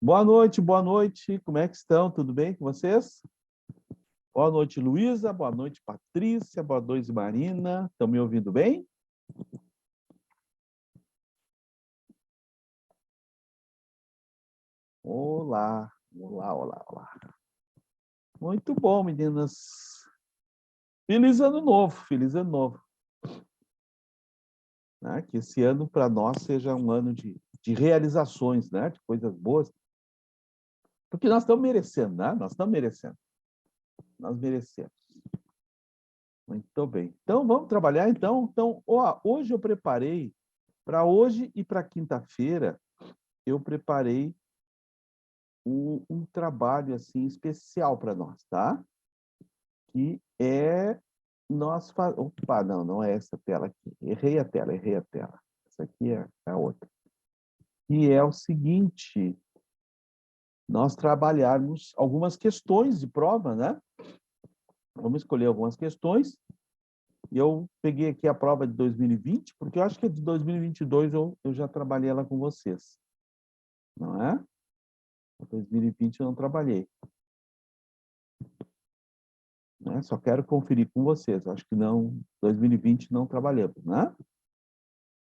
Boa noite, boa noite. Como é que estão? Tudo bem com vocês? Boa noite, Luísa. Boa noite, Patrícia. Boa noite, Marina. Estão me ouvindo bem? Olá, olá, olá, olá. Muito bom, meninas. Feliz ano novo, feliz ano novo. Né? Que esse ano para nós seja um ano de realizações, né? De coisas boas. Porque nós estamos merecendo, né? Nós estamos merecendo. Nós merecemos. Muito bem. Então, vamos trabalhar, então. Então, ó, hoje eu preparei, para hoje e para quinta-feira, eu preparei um trabalho assim especial para nós, tá? Que é Opa, não, não é essa tela aqui. Errei a tela, errei a tela. Essa aqui é a outra. E é o seguinte, nós trabalharmos algumas questões de prova, né? Vamos escolher algumas questões. E eu peguei aqui a prova de 2020, porque eu acho que de 2022 eu já trabalhei ela com vocês, não é? 2020 eu não trabalhei. Né? Só quero conferir com vocês. Acho que não, 2020 não trabalhamos, né?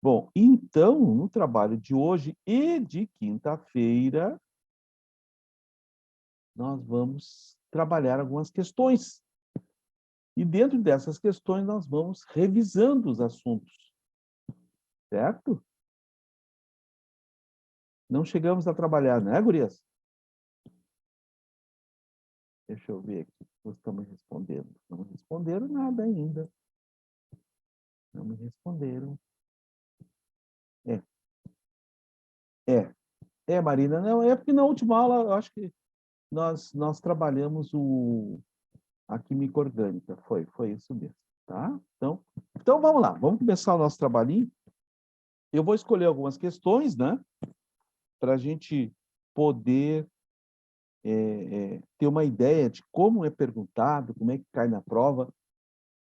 Bom, então, no trabalho de hoje e de quinta-feira, nós vamos trabalhar algumas questões. E dentro dessas questões, nós vamos revisando os assuntos, certo? Não chegamos a trabalhar, né, gurias? Deixa eu ver aqui. Nós estamos respondendo. Não responderam nada ainda. Não me responderam. É, Marina, não, é porque na última aula, eu acho que nós trabalhamos a química orgânica. Foi isso mesmo, tá? Então vamos lá, vamos começar o nosso trabalhinho. Eu vou escolher algumas questões, né? Para a gente poder ter uma ideia de como é perguntado, como é que cai na prova,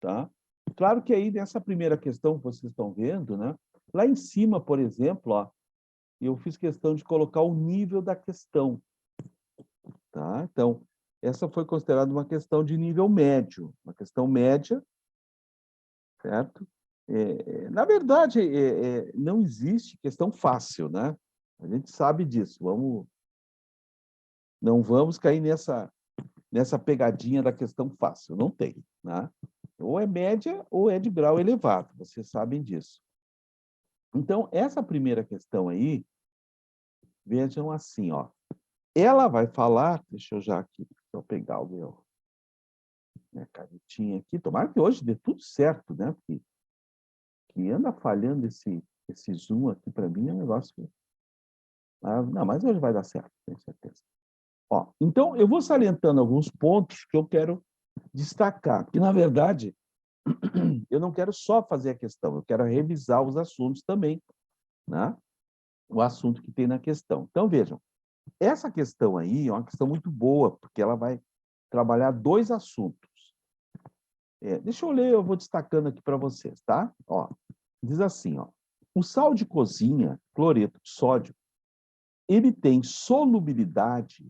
tá? Claro que aí nessa primeira questão que vocês estão vendo, né? Lá em cima, por exemplo, ó, eu fiz questão de colocar o nível da questão, tá? Então, essa foi considerada uma questão de nível médio, uma questão média, certo? Na verdade, não existe questão fácil, né? A gente sabe disso. Não vamos cair nessa pegadinha da questão fácil. Não tem, né? Ou é média ou é de grau elevado. Vocês sabem disso. Então, essa primeira questão aí, vejam assim, ó. Ela vai falar, deixa eu já aqui, deixa eu pegar minha canetinha aqui. Tomara que hoje dê tudo certo, né? Porque que anda falhando esse Zoom aqui para mim é um negócio. Não, mas hoje vai dar certo, tenho certeza. Ó, então, eu vou salientando alguns pontos que eu quero destacar, porque, na verdade, eu não quero só fazer a questão, eu quero revisar os assuntos também, né? O assunto que tem na questão. Então, vejam, essa questão aí é uma questão muito boa, porque ela vai trabalhar dois assuntos. Deixa eu ler, eu vou destacando aqui para vocês, tá? Ó, diz assim, ó, o sal de cozinha, cloreto de sódio, ele tem solubilidade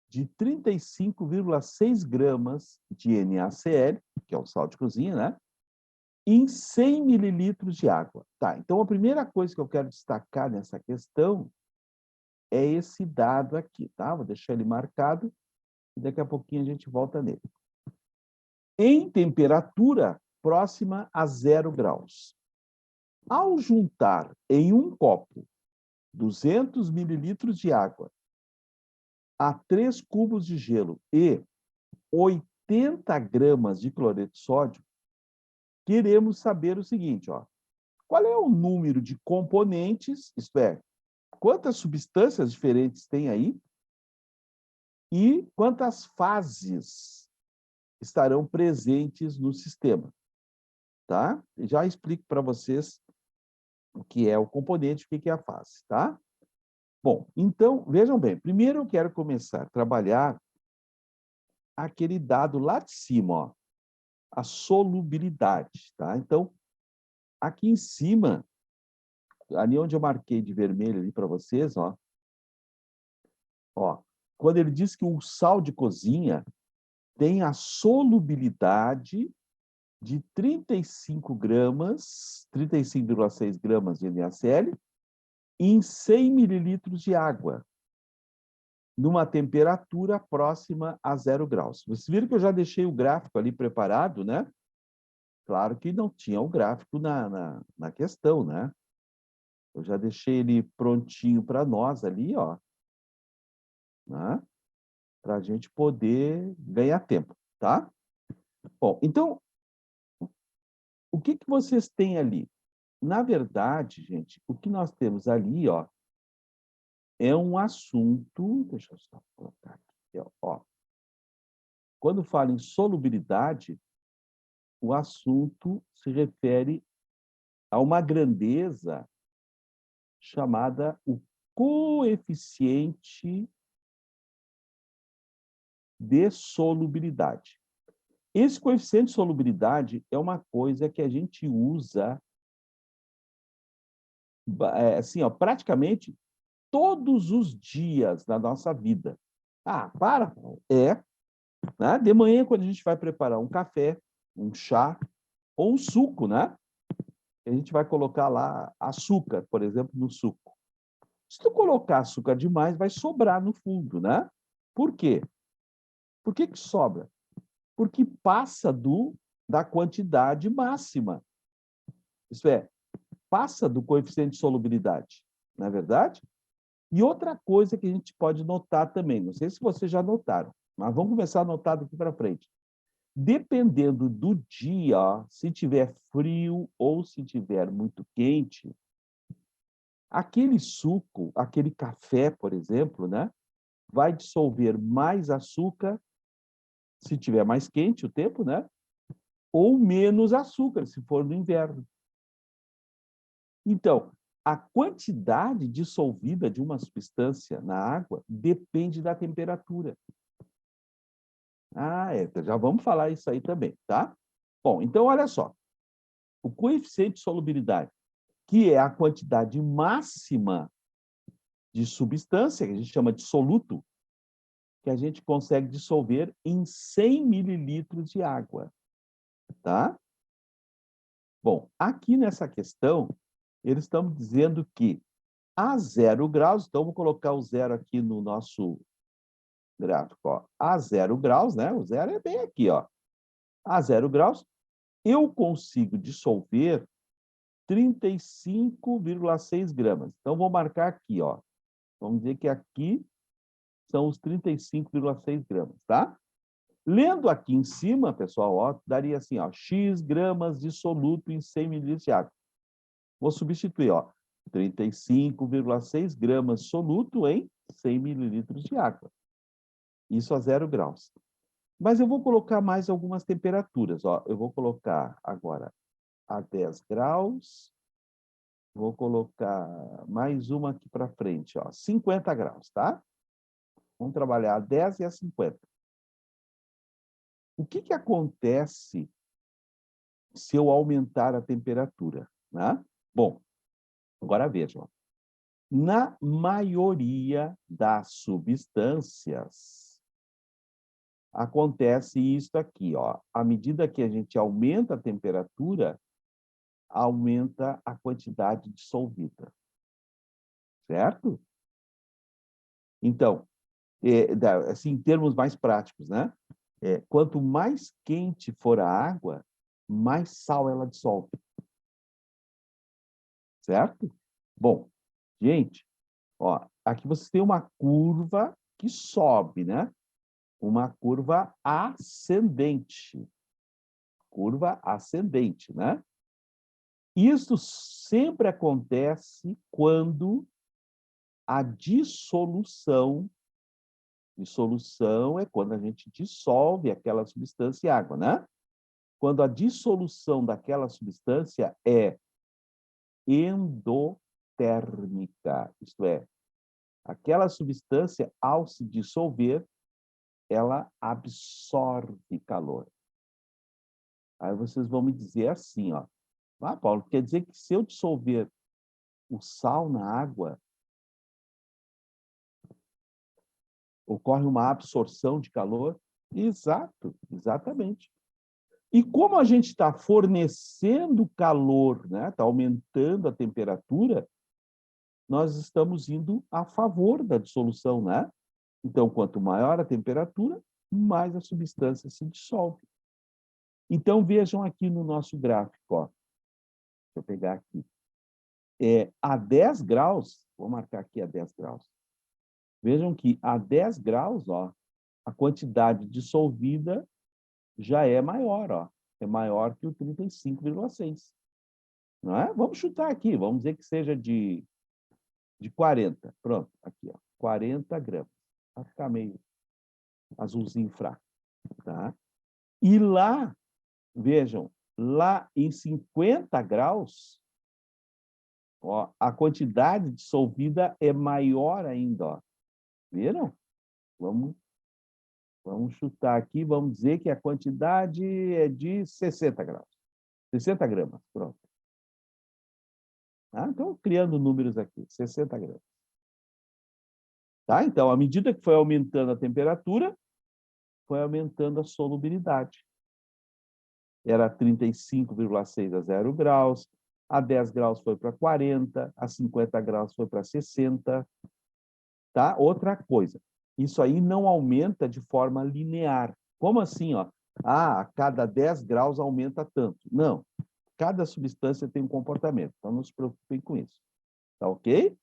de 35,6 gramas de NaCl, que é o sal de cozinha, né? Em 100 mililitros de água. Tá, então a primeira coisa que eu quero destacar nessa questão é esse dado aqui, tá? Vou deixar ele marcado e daqui a pouquinho a gente volta nele. Em temperatura próxima a 0 graus. Ao juntar em um copo 200 mililitros de água a 3 cubos de gelo e 80 gramas de cloreto de sódio, queremos saber o seguinte, ó, qual é o número de componentes, isto é, quantas substâncias diferentes tem aí e quantas fases estarão presentes no sistema, tá? Já explico para vocês o que é o componente, o que é a fase, tá? Bom, então, vejam bem, primeiro eu quero começar a trabalhar aquele dado lá de cima, ó, a solubilidade, tá? Então, aqui em cima, ali onde eu marquei de vermelho ali para vocês, ó, Ó, quando ele diz que o sal de cozinha tem a solubilidade de 35 gramas, 35,6 gramas de NaCl em 100 mililitros de água, numa temperatura próxima a 0 graus. Vocês viram que eu já deixei o gráfico ali preparado, né? Claro que não tinha o gráfico na questão, né? Eu já deixei ele prontinho para nós ali, ó, né? Para a gente poder ganhar tempo, tá? Bom, então, o que que vocês têm ali? Na verdade, gente, o que nós temos ali, ó, é um assunto. Deixa eu só colocar aqui, ó. Quando fala em solubilidade, o assunto se refere a uma grandeza chamada o coeficiente de solubilidade. Esse coeficiente de solubilidade é uma coisa que a gente usa assim, ó, praticamente todos os dias na nossa vida. Ah, para? É. Né? De manhã, quando a gente vai preparar um café, um chá ou um suco, né? A gente vai colocar lá açúcar, por exemplo, no suco. Se tu colocar açúcar demais, vai sobrar no fundo, né? Por quê? Por que que sobra? Porque passa da quantidade máxima. Isso é, passa do coeficiente de solubilidade, não é verdade? E outra coisa que a gente pode notar também, não sei se vocês já notaram, mas vamos começar a notar daqui para frente. Dependendo do dia, se tiver frio ou se tiver muito quente, aquele suco, aquele café, por exemplo, né, vai dissolver mais açúcar se tiver mais quente o tempo, né, ou menos açúcar se for no inverno. Então, a quantidade dissolvida de uma substância na água depende da temperatura. Ah, já vamos falar isso aí também, tá? Bom, então olha só. O coeficiente de solubilidade, que é a quantidade máxima de substância, que a gente chama de soluto, que a gente consegue dissolver em 100 mililitros de água, tá? Bom, aqui nessa questão, eles estão dizendo que a 0 graus, então vou colocar o zero aqui no nosso gráfico, ó, a 0 graus, né? O zero é bem aqui, ó. A 0 graus, eu consigo dissolver 35,6 gramas. Então, vou marcar aqui, ó. Vamos dizer que aqui são os 35,6 gramas, tá? Lendo aqui em cima, pessoal, ó, daria assim, ó, X gramas de soluto em 100 mililitros de água. Vou substituir, ó, 35,6 gramas soluto em 100 mililitros de água. Isso a 0 graus. Mas eu vou colocar mais algumas temperaturas, ó. Eu vou colocar agora a 10 graus, vou colocar mais uma aqui para frente, ó, 50 graus, tá? Vamos trabalhar a 10 e a 50. O que que acontece se eu aumentar a temperatura, né? Bom, agora vejam. Na maioria das substâncias, acontece isso aqui, ó. À medida que a gente aumenta a temperatura, aumenta a quantidade dissolvida, certo? Então, assim, em termos mais práticos, né? Quanto mais quente for a água, mais sal ela dissolve, certo? Bom, gente, ó, aqui você tem uma curva que sobe, né? Uma curva ascendente. Curva ascendente, né? Isso sempre acontece quando a dissolução é quando a gente dissolve aquela substância em água, né? Quando a dissolução daquela substância é endotérmica, isto é, aquela substância, ao se dissolver, ela absorve calor. Aí vocês vão me dizer assim, ó, ah, Paulo, quer dizer que se eu dissolver o sal na água, Ocorre uma absorção de calor. Exato, exatamente. E como a gente está fornecendo calor, né? Está aumentando a temperatura, nós estamos indo a favor da dissolução, né? Então, quanto maior a temperatura, mais a substância se dissolve. Então, vejam aqui no nosso gráfico, ó. Deixa eu pegar aqui. A 10 graus, vou marcar aqui a 10 graus. Vejam que a 10 graus, ó, a quantidade dissolvida já é maior, ó. É maior que o 35,6. Não é? Vamos chutar aqui, vamos dizer que seja de 40. Pronto, aqui, ó, 40 gramas. Vai ficar meio azulzinho fraco, tá? E lá, vejam, lá em 50 graus, ó, a quantidade dissolvida é maior ainda, ó. Viram? Vamos chutar aqui, vamos dizer que a quantidade é de 60 graus. 60 gramas, pronto. Tá? Então, criando números aqui, 60 gramas. Tá? Então, à medida que foi aumentando a temperatura, foi aumentando a solubilidade. Era 35,6 a 0 graus, a 10 graus foi para 40, a 50 graus foi para 60. Tá? Outra coisa, isso aí não aumenta de forma linear. Como assim? Ó? A cada 10 graus aumenta tanto. Não, cada substância tem um comportamento, então não se preocupem com isso. Tá ok?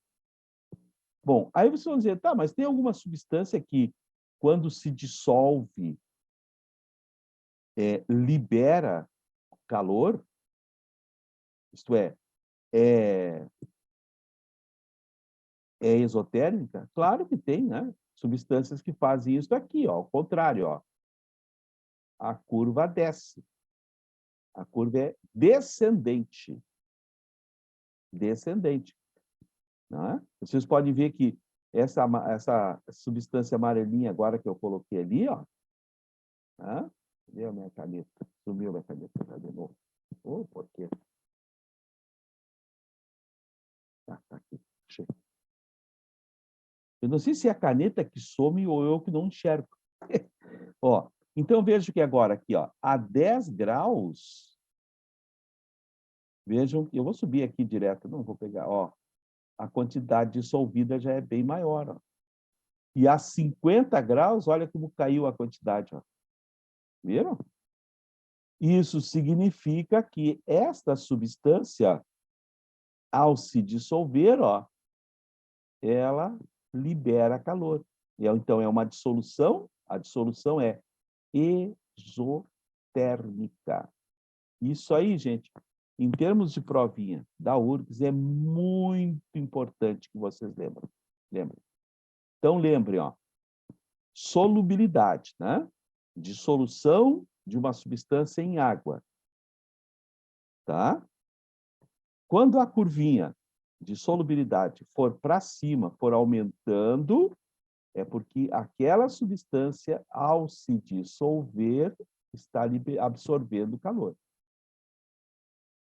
Bom, aí vocês vão dizer, tá, mas tem alguma substância que, quando se dissolve, libera calor? Isto é exotérmica? Claro que tem, né? Substâncias que fazem isso aqui, ó, ao contrário, ó. A curva desce. A curva é descendente. Descendente. Né? Vocês podem ver que essa substância amarelinha agora que eu coloquei ali, ó. Né? Cadê a minha caneta? Sumiu a minha caneta. Cadê de novo? Oh, por quê? Tá aqui. Achei. Eu não sei se é a caneta que some ou eu que não enxergo. Ó, então, veja que agora aqui, ó, a 10 graus, vejam, eu vou subir aqui direto, não vou pegar, ó, a quantidade dissolvida já é bem maior, ó. E a 50 graus, olha como caiu a quantidade, ó. Viram? Isso significa que esta substância, ao se dissolver, ó, ela libera calor. Então, é uma dissolução, a dissolução é exotérmica. Isso aí, gente, em termos de provinha da URGS, é muito importante que vocês lembrem. Então, lembrem, ó, solubilidade, né? Dissolução de uma substância em água. Tá? Quando a curvinha de solubilidade for para cima, for aumentando, é porque aquela substância, ao se dissolver, está absorvendo calor.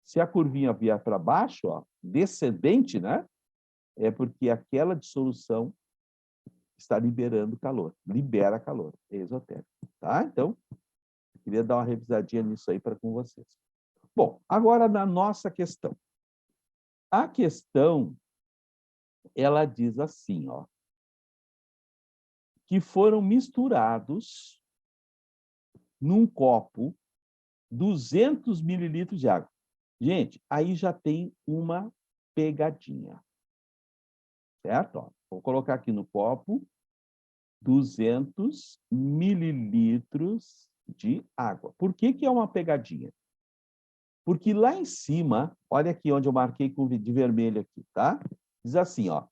Se a curvinha vier para baixo, ó, descendente, né? É porque aquela dissolução está liberando calor. Libera calor. É esotérico. Tá? Então, queria dar uma revisadinha nisso aí para com vocês. Bom, agora na nossa questão. A questão, ela diz assim, ó, que foram misturados num copo 200 mililitros de água. Gente, aí já tem uma pegadinha. Certo? Ó, vou colocar aqui no copo 200 mililitros de água. Por que que é uma pegadinha? Porque lá em cima, olha aqui onde eu marquei de vermelho aqui, tá? Diz assim, ó,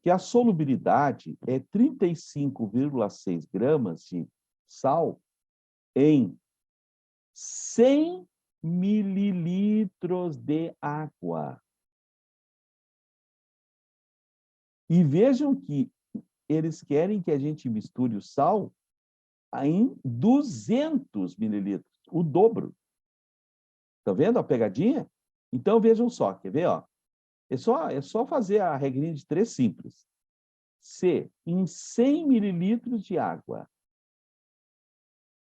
que a solubilidade é 35,6 gramas de sal em 100 mililitros de água. E vejam que eles querem que a gente misture o sal em 200 mililitros, o dobro. Está vendo a pegadinha? Então, vejam só, quer ver? Ó? É só fazer a regrinha de 3 simples. se em 100 mililitros de água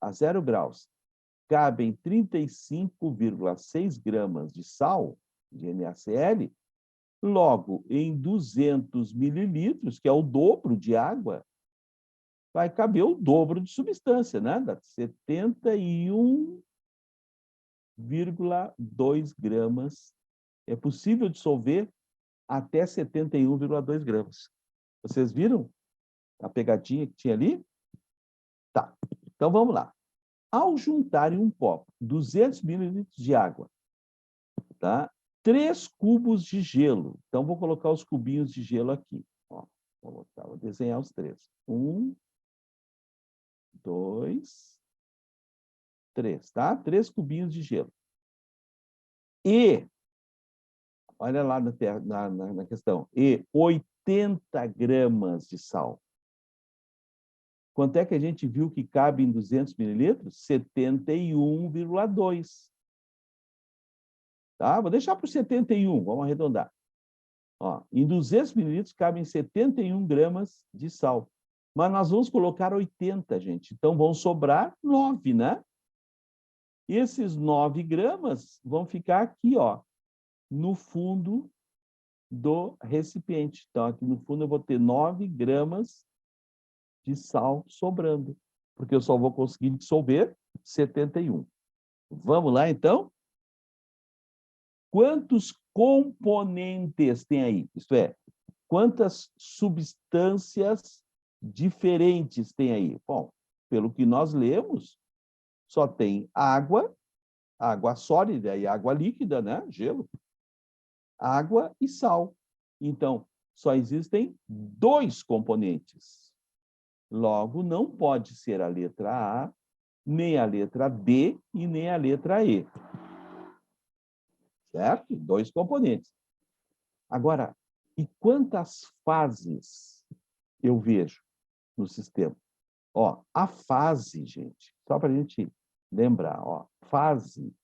a 0 graus cabem 35,6 gramas de sal, de NaCl, logo, em 200 mililitros, que é o dobro de água, vai caber o dobro de substância, né? Dá 71,2 gramas. É possível dissolver até 71,2 gramas. Vocês viram a pegadinha que tinha ali? Tá. Então, vamos lá. Ao juntar em um copo 200 mililitros de água, tá? 3 cubos de gelo. Então, vou colocar os cubinhos de gelo aqui. Ó, vou desenhar os 3. 1, 2, 3, tá? 3 cubinhos de gelo. E, olha lá na questão, e 80 gramas de sal. Quanto é que a gente viu que cabe em 200 mililitros? 71,2. Tá? Vou deixar por 71, vamos arredondar. Ó, em 200 mililitros cabem 71 gramas de sal. Mas nós vamos colocar 80, gente. Então, vão sobrar 9, né? E esses 9 gramas vão ficar aqui, ó, no fundo do recipiente. Então, aqui no fundo eu vou ter 9 gramas de sal sobrando, porque eu só vou conseguir dissolver 71. Vamos lá, então? Quantos componentes tem aí? Isto é, quantas substâncias diferentes tem aí? Bom, pelo que nós lemos, só tem água, água sólida e água líquida, né? Gelo. Água e sal. Então, só existem 2 componentes. Logo, não pode ser a letra A, nem a letra B e nem a letra E. Certo? 2 componentes. Agora, e quantas fases eu vejo no sistema? Ó, a fase, gente, só para a gente lembrar, ó, fase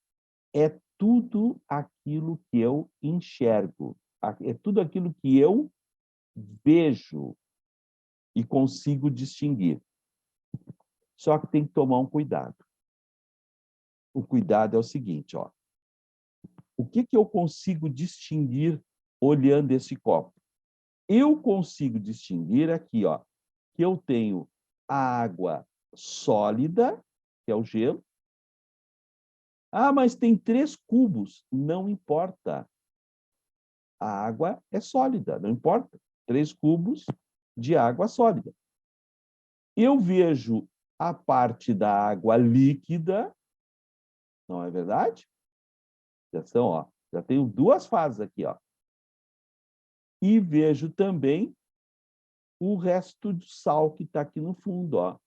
é tudo aquilo que eu enxergo, é tudo aquilo que eu vejo e consigo distinguir. Só que tem que tomar um cuidado. O cuidado é o seguinte, ó. O que eu consigo distinguir olhando esse copo? Eu consigo distinguir aqui, ó, que eu tenho a água sólida, que é o gelo. Ah, mas tem 3 cubos. Não importa. A água é sólida, não importa. 3 cubos de água sólida. Eu vejo a parte da água líquida, não é verdade? Já são, ó, já tenho 2 fases aqui, ó. E vejo também o resto do sal que está aqui no fundo, ó.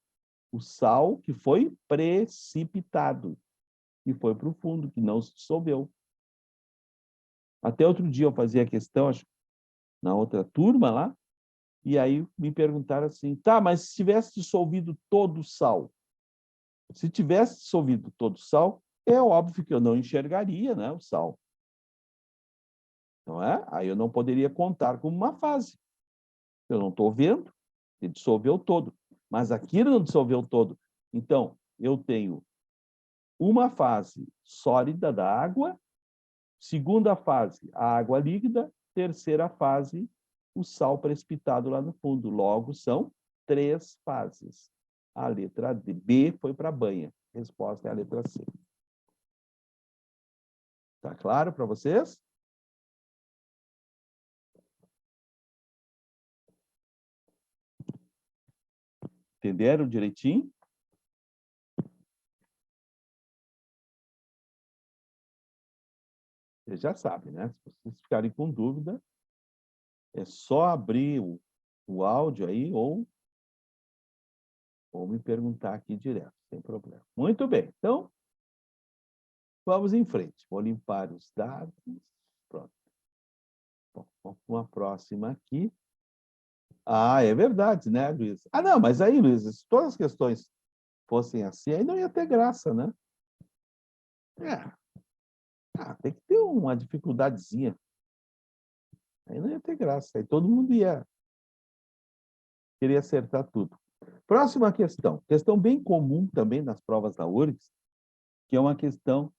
O sal que foi precipitado, que foi para o fundo, que não se dissolveu. Até outro dia eu fazia a questão, acho, na outra turma lá, e aí me perguntaram assim, tá, mas se tivesse dissolvido todo o sal, se tivesse dissolvido todo o sal, é óbvio que eu não enxergaria, né, o sal. Não é? Aí eu não poderia contar como uma fase. Eu não estou vendo, ele dissolveu todo. Mas aqui não dissolveu todo. Então, eu tenho uma fase sólida da água, segunda fase, a água líquida, terceira fase, o sal precipitado lá no fundo. Logo, são 3 fases. A letra B foi para a banha. A resposta é a letra C. Tá claro para vocês? Entenderam direitinho? Vocês já sabem, né? Se vocês ficarem com dúvida, é só abrir o áudio aí ou me perguntar aqui direto, sem problema. Muito bem. Então, vamos em frente. Vou limpar os dados. Pronto. Bom, vamos para uma próxima aqui. Ah, é verdade, né, Luiz? Ah, não, mas aí, Luiz, se todas as questões fossem assim, aí não ia ter graça, né? É. Ah, tem que ter uma dificuldadezinha. Aí não ia ter graça. Aí todo mundo ia queria acertar tudo. Próxima questão. Questão bem comum também nas provas da URGS, que é uma questão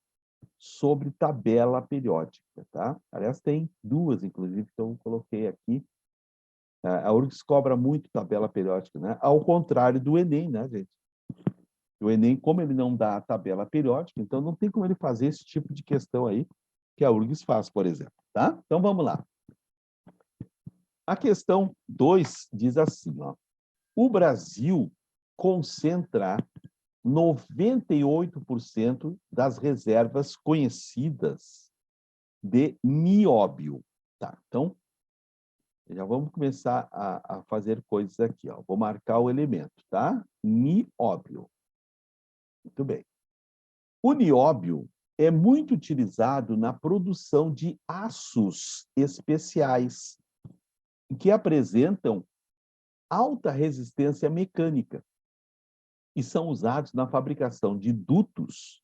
sobre tabela periódica, tá? Aliás, tem duas, inclusive, que eu coloquei aqui. A URGS cobra muito tabela periódica, né? Ao contrário do Enem, né, gente? O Enem, como ele não dá a tabela periódica, então não tem como ele fazer esse tipo de questão aí que a URGS faz, por exemplo, tá? Então, vamos lá. A questão 2 diz assim, ó. O Brasil concentra 98% das reservas conhecidas de nióbio. Tá, então, já vamos começar a fazer coisas aqui. Ó. Vou marcar o elemento, tá? Nióbio. Muito bem. O nióbio é muito utilizado na produção de aços especiais, que apresentam alta resistência mecânica e são usados na fabricação de dutos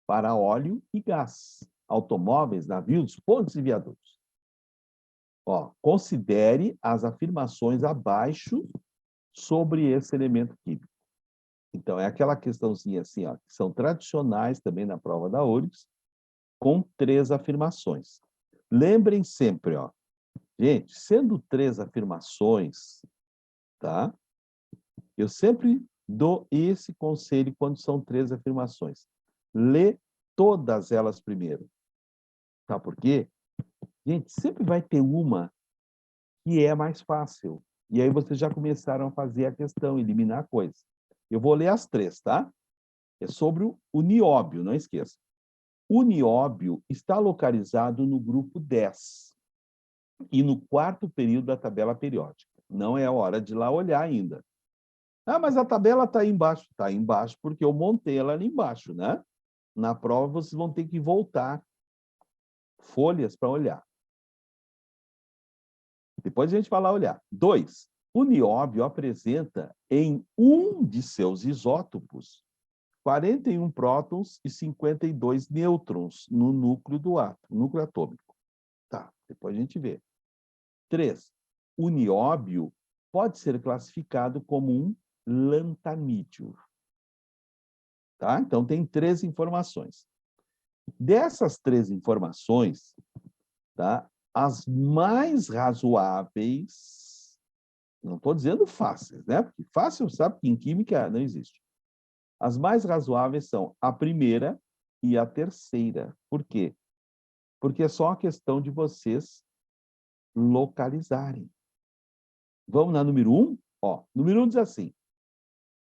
para óleo e gás, automóveis, navios, pontes e viadutos. Ó, considere as afirmações abaixo sobre esse elemento químico. Então, é aquela questãozinha assim, ó, que são tradicionais também na prova da URGS, com 3 afirmações. Lembrem sempre, ó, gente, sendo 3 afirmações, tá? Eu sempre dou esse conselho quando são 3 afirmações. Lê todas elas primeiro. Tá? Por quê? Gente, sempre vai ter uma que é mais fácil. E aí vocês já começaram a fazer a questão, eliminar coisas. Eu vou ler as 3, tá? É sobre o nióbio, não esqueça. O nióbio está localizado no grupo 10 e no 4º período da tabela periódica. Não é a hora de ir lá olhar ainda. Ah, mas a tabela está aí embaixo. Está aí embaixo porque eu montei ela ali embaixo, né? Na prova vocês vão ter que voltar folhas para olhar. Depois a gente vai lá olhar. 2. O nióbio apresenta em um de seus isótopos 41 prótons e 52 nêutrons no núcleo do átomo, núcleo atômico. Tá, depois a gente vê. 3. O nióbio pode ser classificado como um lantanídeo. Tá? Então, tem 3 informações. Dessas 3 informações, tá? As mais razoáveis, não estou dizendo fáceis, né? Porque fácil, sabe que em química não existe. As mais razoáveis são a primeira e a terceira. Por quê? Porque é só uma questão de vocês localizarem. Vamos na número 1? Ó, número 1 diz assim: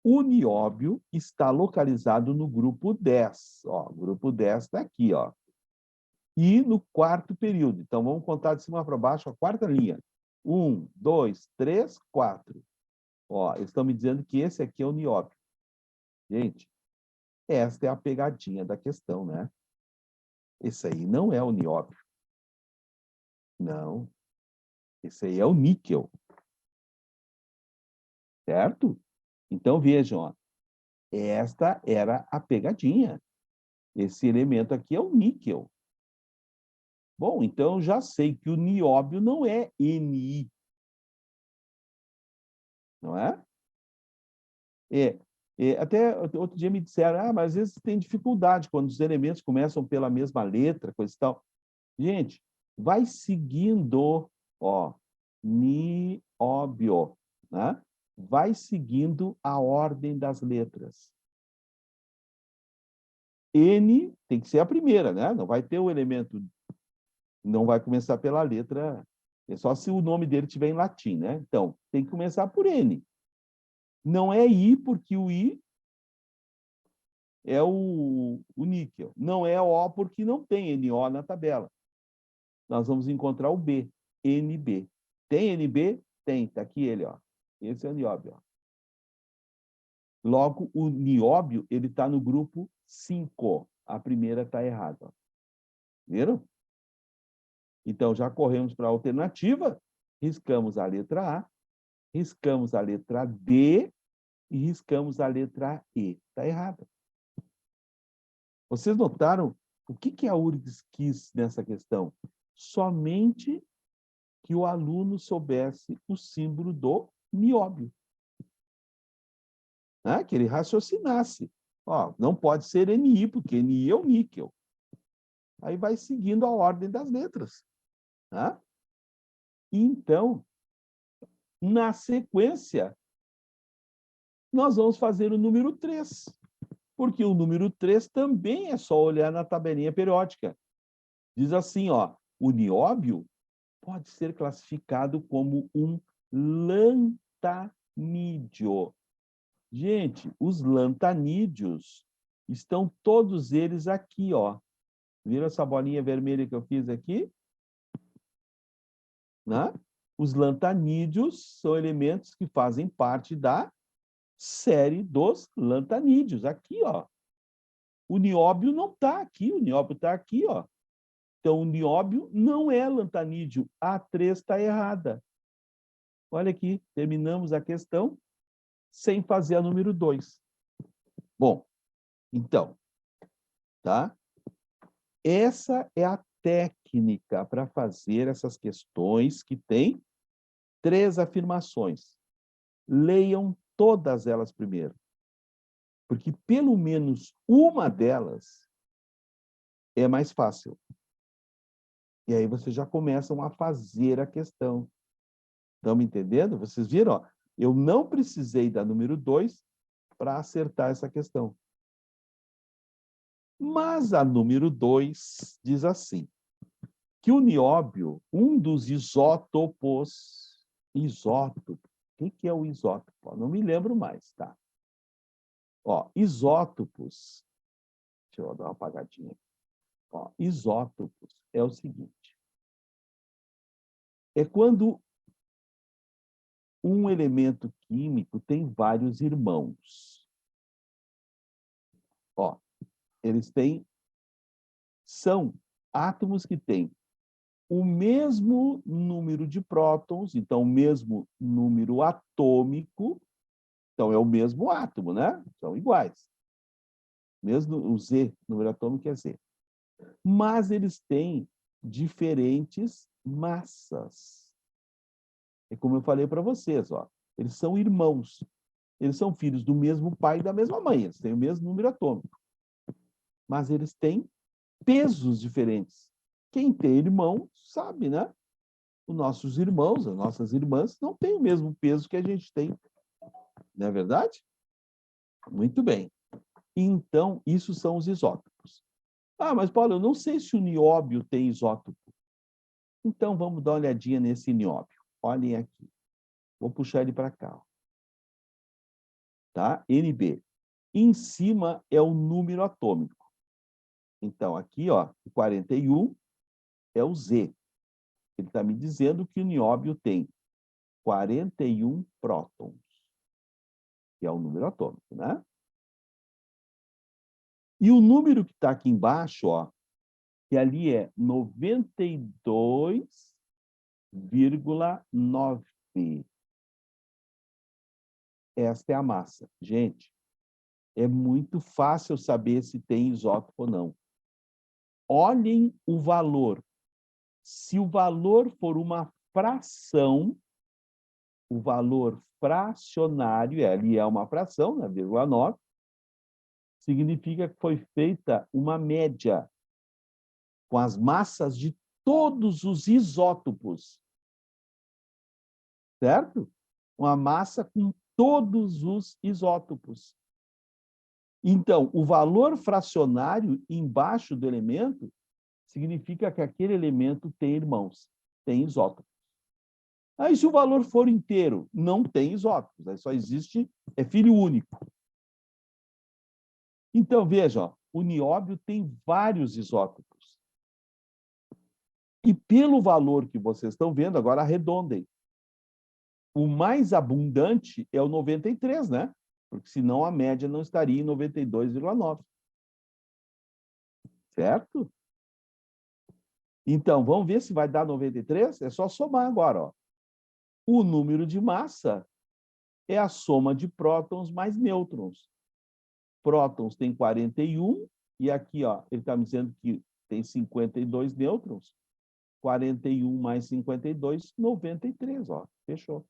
o nióbio está localizado no grupo 10. Ó, o grupo 10 está aqui, ó. E no 4º período. Então, vamos contar de cima para baixo a 4ª linha. 1, 2, 3, 4. Ó, eles estão me dizendo que esse aqui é o nióbio. Gente, esta é a pegadinha da questão, né? Esse aí não é o nióbio. Não. Esse aí é o níquel. Certo? Então, vejam, ó. Esta era a pegadinha. Esse elemento aqui é o níquel. Bom, então eu já sei que o nióbio não é Ni. Não é? Até outro dia me disseram, ah, mas às vezes tem dificuldade quando os elementos começam pela mesma letra, coisa e tal. Gente, vai seguindo, ó, nióbio, né? Vai seguindo a ordem das letras. N tem que ser a primeira, né? Não vai ter o elemento, não vai começar pela letra, é só se o nome dele estiver em latim, né? Então, tem que começar por N. Não é I, porque o I é o níquel. Não é O, porque não tem NO na tabela. Nós vamos encontrar o B, NB. Tem NB? Tem, está aqui ele, ó. Esse é o nióbio. Ó. Logo, o nióbio ele está no grupo 5. A primeira está errada. Ó. Viram? Então, já corremos para a alternativa, riscamos a letra A, riscamos a letra D e riscamos a letra E. Está errada. Vocês notaram o que a URGS quis nessa questão? Somente que o aluno soubesse o símbolo do nióbio. né? Que ele raciocinasse. Ó, não pode ser Ni, porque Ni é o níquel. Aí vai seguindo a ordem das letras. Tá? Então, na sequência, nós vamos fazer o número 3, porque o número 3 também é só olhar na tabelinha periódica. Diz assim, ó, o nióbio pode ser classificado como um lantanídeo. Gente, os lantanídeos estão todos eles aqui, ó. Viram essa bolinha vermelha que eu fiz aqui? Né? Os lantanídeos são elementos que fazem parte da série dos lantanídeos. Aqui, ó. O nióbio não está aqui, o nióbio está aqui, ó. Então, o nióbio não é lantanídeo. A 3 está errada. Olha aqui, terminamos a questão sem fazer a número 2. Bom, então, tá? Essa é a técnica para fazer essas questões que tem 3 afirmações. Leiam todas elas primeiro. Porque pelo menos uma delas é mais fácil. E aí vocês já começam a fazer a questão. Estão me entendendo? Vocês viram? Ó, eu não precisei da número 2 para acertar essa questão. Mas a número 2 diz assim, que o nióbio, um dos isótopos, isótopo, o que é o isótopo? Não me lembro mais, tá? Ó, isótopos, deixa eu dar uma apagadinha aqui. Ó, isótopos é o seguinte, é quando um elemento químico tem vários irmãos. Ó, eles são átomos que têm o mesmo número de prótons, então o mesmo número atômico, então é o mesmo átomo, né? São iguais. Mesmo o Z, número atômico é Z. Mas eles têm diferentes massas. É como eu falei para vocês, ó. Eles são irmãos. Eles são filhos do mesmo pai e da mesma mãe. Eles têm o mesmo número atômico. Mas eles têm pesos diferentes. Quem tem irmão sabe, né? Os nossos irmãos, as nossas irmãs, não têm o mesmo peso que a gente tem. Não é verdade? Muito bem. Então, isso são os isótopos. Ah, mas, Paulo, eu não sei se o nióbio tem isótopo. Então, vamos dar uma olhadinha nesse nióbio. Olhem aqui. Vou puxar ele para cá. Tá? NB. Em cima é o número atômico. Então, aqui, ó, o 41 é o Z. Ele está me dizendo que o nióbio tem 41 prótons, que é o número atômico, né? E o número que está aqui embaixo, ó, que ali é 92,9. Esta é a massa. Gente, é muito fácil saber se tem isótopo ou não. Olhem o valor. Se o valor for uma fração, o valor fracionário, ali é uma fração, né, 0,9, significa que foi feita uma média com as massas de todos os isótopos. Certo? Uma massa com todos os isótopos. Então, o valor fracionário embaixo do elemento significa que aquele elemento tem irmãos, tem isótopos. Aí, se o valor for inteiro, não tem isótopos, aí só existe, é filho único. Então, veja, ó, o nióbio tem vários isótopos. E pelo valor que vocês estão vendo, agora arredondem. O mais abundante é o 93, né? Porque senão a média não estaria em 92,9. Certo? Então, vamos ver se vai dar 93? É só somar agora, ó. O número de massa é a soma de prótons mais nêutrons. Prótons tem 41, e aqui, ó, ele está me dizendo que tem 52 nêutrons. 41 mais 52, 93, ó. Fechou.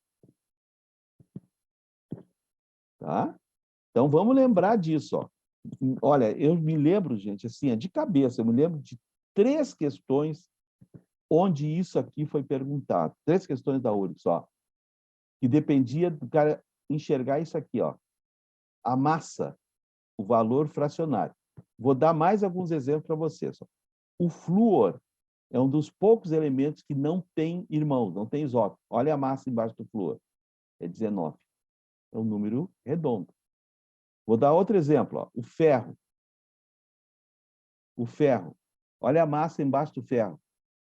Tá? Então, vamos lembrar disso, ó. Olha, eu me lembro, gente, assim, de cabeça, eu me lembro de 3 questões onde isso aqui foi perguntado. 3 questões da URGS, ó. Que dependia do cara enxergar isso aqui, ó. A massa, o valor fracionário. Vou dar mais alguns exemplos para vocês. Ó. O flúor é um dos poucos elementos que não tem irmão, não tem isótopo. Olha a massa embaixo do flúor. É 19. É um número redondo. Vou dar outro exemplo. Ó. O ferro. O ferro. Olha a massa embaixo do ferro.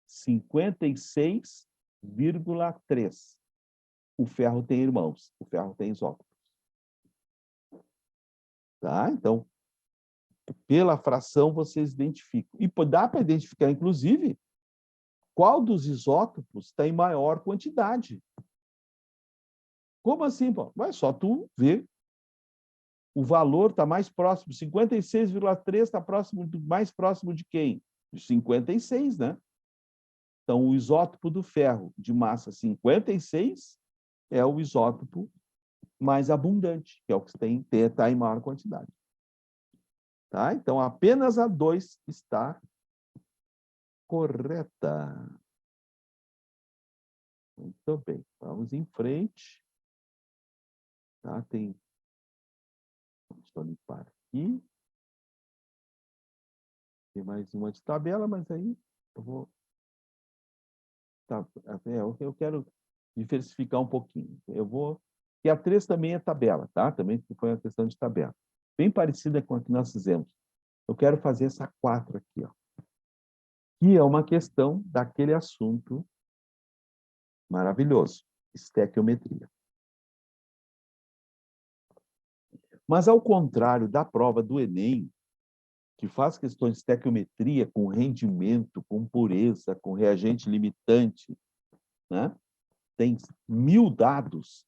56,3. O ferro tem irmãos. O ferro tem isótopos. Tá? Então, pela fração, vocês identificam. E dá para identificar, inclusive, qual dos isótopos está em maior quantidade. Como assim, Paulo? Vai só tu ver. O valor está mais próximo. 56,3 está mais próximo de quem? De 56, né? Então, o isótopo do ferro de massa 56 é o isótopo mais abundante, que é o que está em maior quantidade. Tá? Então, apenas a 2 está correta. Muito bem. Vamos em frente. Tá? Deixa eu limpar aqui. Tem mais uma de tabela, mas aí eu vou... Tá, eu quero diversificar um pouquinho. Eu vou... E a 3 também é tabela, tá? Também foi uma questão de tabela. Bem parecida com a que nós fizemos. Eu quero fazer essa 4 aqui, ó. Que é uma questão daquele assunto maravilhoso, estequiometria. Mas, ao contrário da prova do Enem, que faz questões de estequiometria com rendimento, com pureza, com reagente limitante, né? Tem 1000 dados.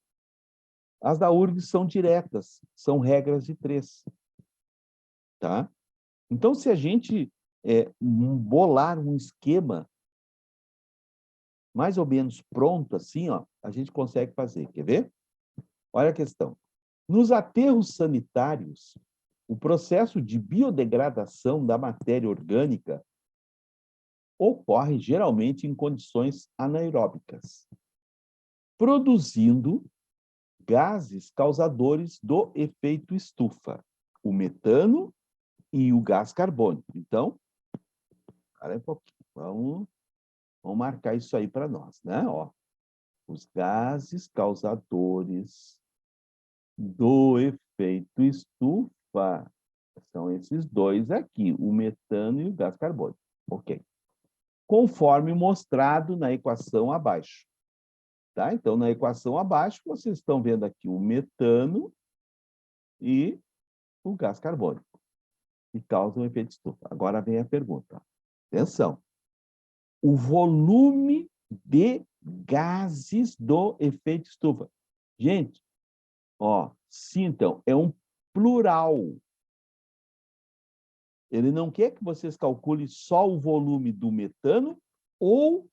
As da URGS são diretas, são regras de 3. Tá? Então, se a gente bolar um esquema mais ou menos pronto, assim, ó, a gente consegue fazer. Quer ver? Olha a questão. Nos aterros sanitários, o processo de biodegradação da matéria orgânica ocorre geralmente em condições anaeróbicas, produzindo gases causadores do efeito estufa, o metano e o gás carbônico. Então, cara, um pouquinho. Vamos marcar isso aí para nós, né? Ó, os gases causadores do efeito estufa são esses dois aqui, o metano e o gás carbônico. Ok. Conforme mostrado na equação abaixo. Tá? Então, na equação abaixo, vocês estão vendo aqui o metano e o gás carbônico, que causam o efeito estufa. Agora vem a pergunta. Atenção. O volume de gases do efeito estufa. Gente, ó, sintam, é um plural. Ele não quer que vocês calculem só o volume do metano ou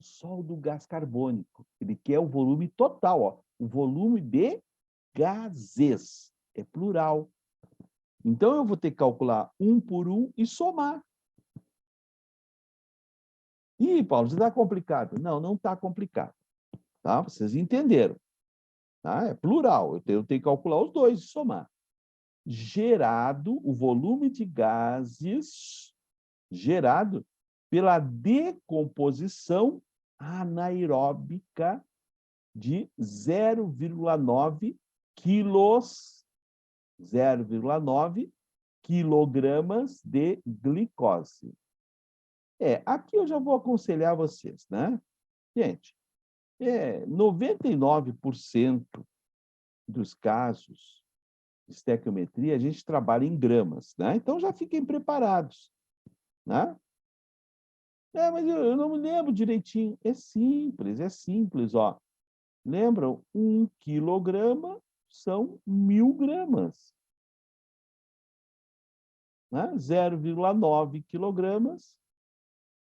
só o do gás carbônico. Ele quer o volume total, ó, o volume de gases. É plural. Então, eu vou ter que calcular um por um e somar. Ih, Paulo, isso está complicado. Não, não está complicado. Tá? Vocês entenderam. Tá? É plural. Eu tenho que calcular os dois e somar. Gerado, o volume de gases gerado pela decomposição anaeróbica de 0,9 quilos, 0,9 quilogramas de glicose. Aqui eu já vou aconselhar vocês, né? Gente, 99% dos casos de estequiometria, a gente trabalha em gramas, né? Então, já fiquem preparados, né? Mas eu não me lembro direitinho. É simples, ó. Lembram? 1 quilograma são 1000 gramas. Né? 0,9 quilogramas,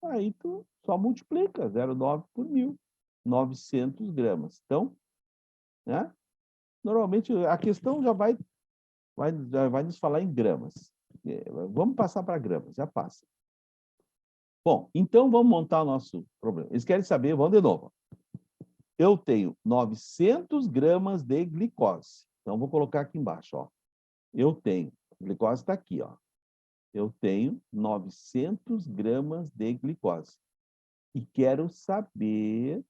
aí tu só multiplica 0,9 por 1000. 900 gramas. Então, né? Normalmente a questão já vai vai nos falar em gramas. Vamos passar para gramas, já passa. Bom, então vamos montar o nosso problema. Eles querem saber, vamos de novo. Eu tenho 900 gramas de glicose. Então, vou colocar aqui embaixo, ó. Eu tenho, a glicose está aqui, ó. Eu tenho 900 gramas de glicose. E quero saber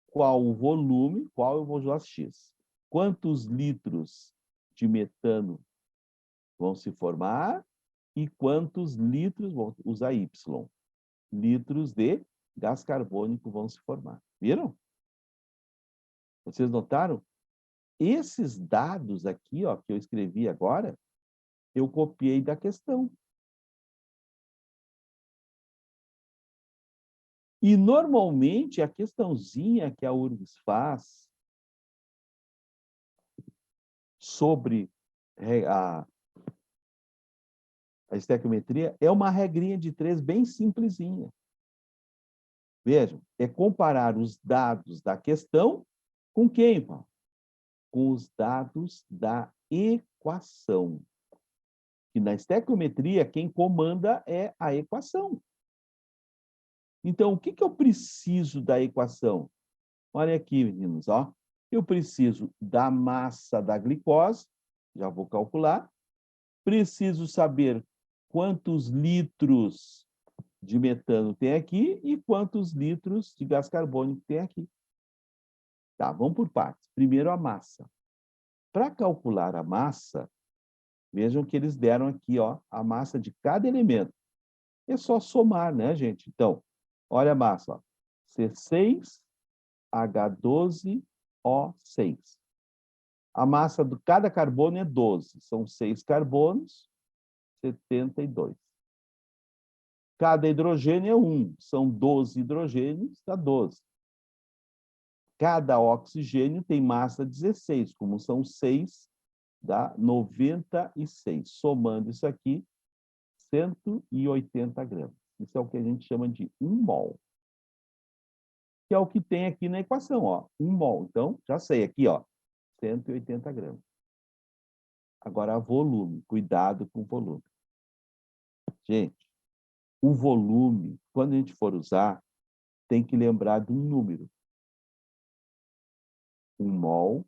qual o volume, qual eu vou usar X. Quantos litros de metano vão se formar e quantos litros, vou usar Y, litros de gás carbônico vão se formar. Viram? Vocês notaram? Esses dados aqui, ó, que eu escrevi agora, eu copiei da questão. E, normalmente, a questãozinha que a URGS faz sobre a estequiometria é uma regrinha de 3 bem simplesinha. Vejam, é comparar os dados da questão com quem, Paulo? Com os dados da equação. E na estequiometria, quem comanda é a equação. Então, o que eu preciso da equação? Olha aqui, meninos, ó. Eu preciso da massa da glicose, já vou calcular. Preciso saber quantos litros de metano tem aqui e quantos litros de gás carbônico tem aqui. Tá, vamos por partes. Primeiro, a massa. Para calcular a massa, vejam que eles deram aqui, ó, a massa de cada elemento. É só somar, né, gente? Então, olha a massa, ó. C6H12O6. A massa de cada carbono é 12. São 6 carbonos, 72. Cada hidrogênio é 1. São 12 hidrogênios, dá 12. Cada oxigênio tem massa 16. Como são 6, dá 96. Somando isso aqui, 180 gramas. Isso é o que a gente chama de 1 mol. Que é o que tem aqui na equação, ó. 1 mol. Então, já sei aqui, ó, 180 gramas. Agora, volume. Cuidado com o volume. Gente, o volume, quando a gente for usar, tem que lembrar de um número. 1 mol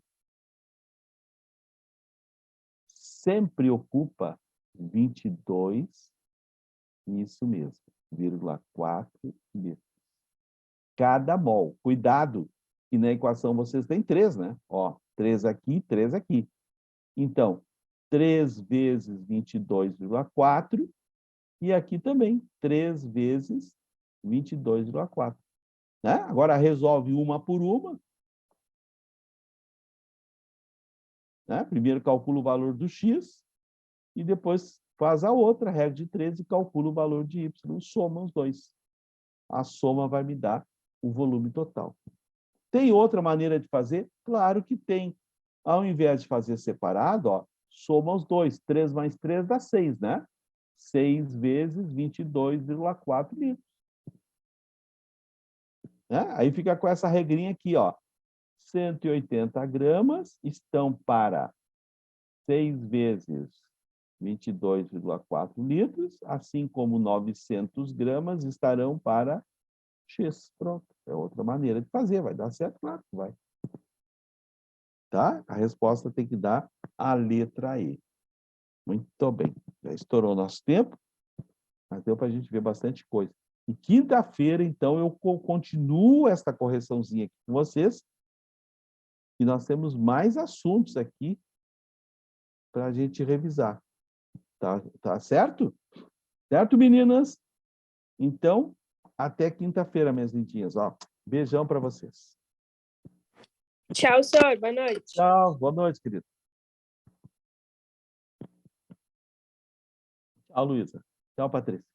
sempre ocupa 22, isso mesmo, 0,4 litros. Cada mol. Cuidado, que na equação vocês têm 3, né? Ó, 3 aqui, 3 aqui. Então, 3 vezes 22,4 e aqui também 3 vezes 22,4. Né? Agora resolve uma por uma. Né? Primeiro calcula o valor do X e depois faz a outra, regra de 3, e calcula o valor de Y. Soma os dois. A soma vai me dar o volume total. Tem outra maneira de fazer? Claro que tem. Ao invés de fazer separado, ó, soma os dois. 3 mais 3 dá 6, né? 6 vezes 22,4 litros. Né? Aí fica com essa regrinha aqui, ó. 180 gramas estão para 6 vezes 22,4 litros, assim como 900 gramas estarão para X. Pronto. É outra maneira de fazer. Vai dar certo? Claro que vai. Tá? A resposta tem que dar a letra E. Muito bem. Já estourou o nosso tempo, mas deu para a gente ver bastante coisa. E quinta-feira, então, eu continuo esta correçãozinha aqui com vocês, e nós temos mais assuntos aqui para a gente revisar. Tá certo? Certo, meninas? Então, até quinta-feira, minhas lindinhas. Ó, beijão para vocês. Tchau, senhor. Boa noite. Tchau. Boa noite, querido. Tchau, Luísa. Tchau, Patrícia.